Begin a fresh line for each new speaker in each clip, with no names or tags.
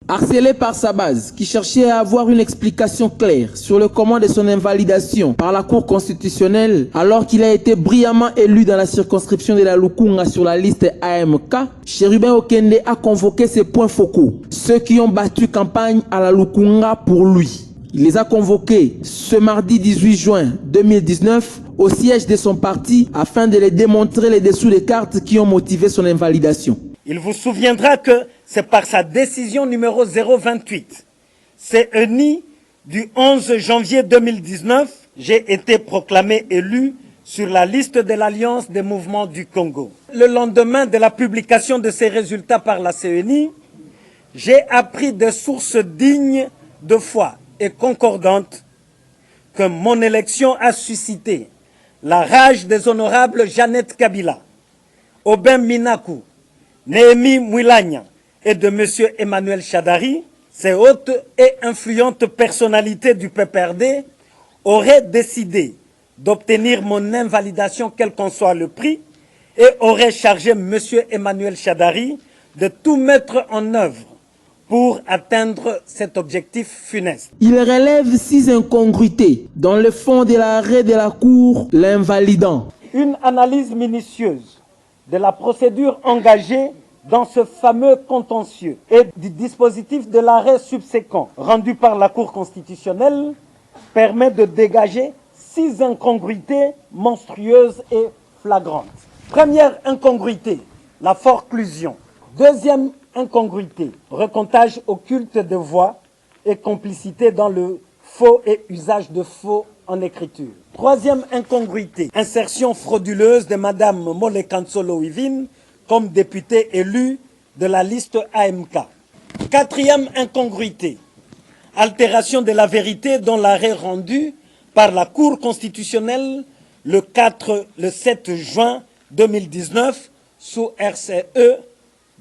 Harcelé par sa base, qui cherchait à avoir une explication claire sur le comment de son invalidation par la Cour constitutionnelle, alors qu'il a été brillamment élu dans la circonscription de la Lukunga sur la liste AMK, Chérubin Okende a convoqué ses points focaux, ceux qui ont battu campagne à la Lukunga pour lui. Il les a convoqués ce mardi 18 juin 2019 au siège de son parti afin de les démontrer les dessous des cartes qui ont motivé son invalidation.
Il vous souviendra que c'est par sa décision numéro 028, CENI du 11 janvier 2019, j'ai été proclamé élu sur la liste de l'Alliance des mouvements du Congo. Le lendemain de la publication de ces résultats par la CENI, j'ai appris de sources dignes de foi et concordantes que mon élection a suscité la rage des honorables Jeannette Kabila, Aubin Minaku, Néhémie Mouilagna et de M. Emmanuel Shadari. Ces hautes et influentes personnalités du PPRD auraient décidé d'obtenir mon invalidation quel qu'en soit le prix et auraient chargé M. Emmanuel Shadari de tout mettre en œuvre pour atteindre cet objectif funeste.
Il relève 6 incongruités dans le fond de l'arrêt de la Cour l'invalidant.
Une analyse minutieuse de la procédure engagée dans ce fameux contentieux et du dispositif de l'arrêt subséquent rendu par la Cour constitutionnelle permet de dégager 6 incongruités monstrueuses et flagrantes. Première incongruité, la forclusion. Deuxième incongruité, recomptage occulte de voix et complicité dans le faux et usage de faux en écriture. Troisième incongruité, insertion frauduleuse de Madame Molekansolo Yvine comme députée élue de la liste AMK. Quatrième incongruité, altération de la vérité dans l'arrêt rendu par la Cour constitutionnelle le 7 juin 2019 sous RCE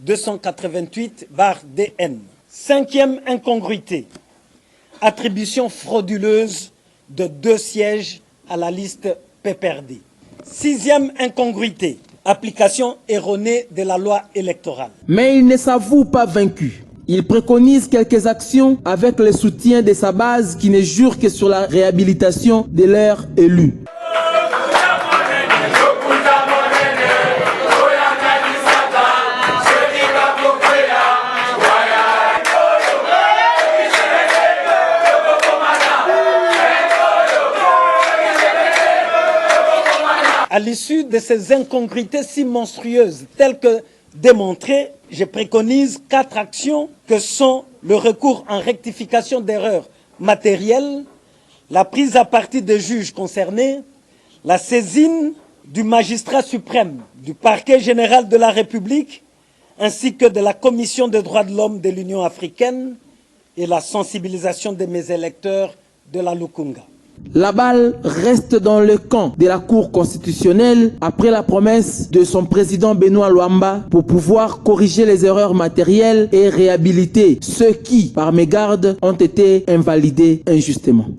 288/DN. Cinquième incongruité, attribution frauduleuse de 2 sièges à la liste PPRD. Sixième incongruité, application erronée de la loi électorale.
Mais il ne s'avoue pas vaincu. Il préconise quelques actions avec le soutien de sa base qui ne jure que sur la réhabilitation de leurs élus.
À l'issue de ces incongruités si monstrueuses, telles que démontrées, je préconise 4 actions que sont le recours en rectification d'erreurs matérielles, la prise à partie des juges concernés, la saisine du magistrat suprême, du parquet général de la République, ainsi que de la Commission des droits de l'homme de l'Union africaine et la sensibilisation de mes électeurs de la Lukunga.
La balle reste dans le camp de la Cour constitutionnelle après la promesse de son président Benoît Luamba pour pouvoir corriger les erreurs matérielles et réhabiliter ceux qui, par mégarde, ont été invalidés injustement.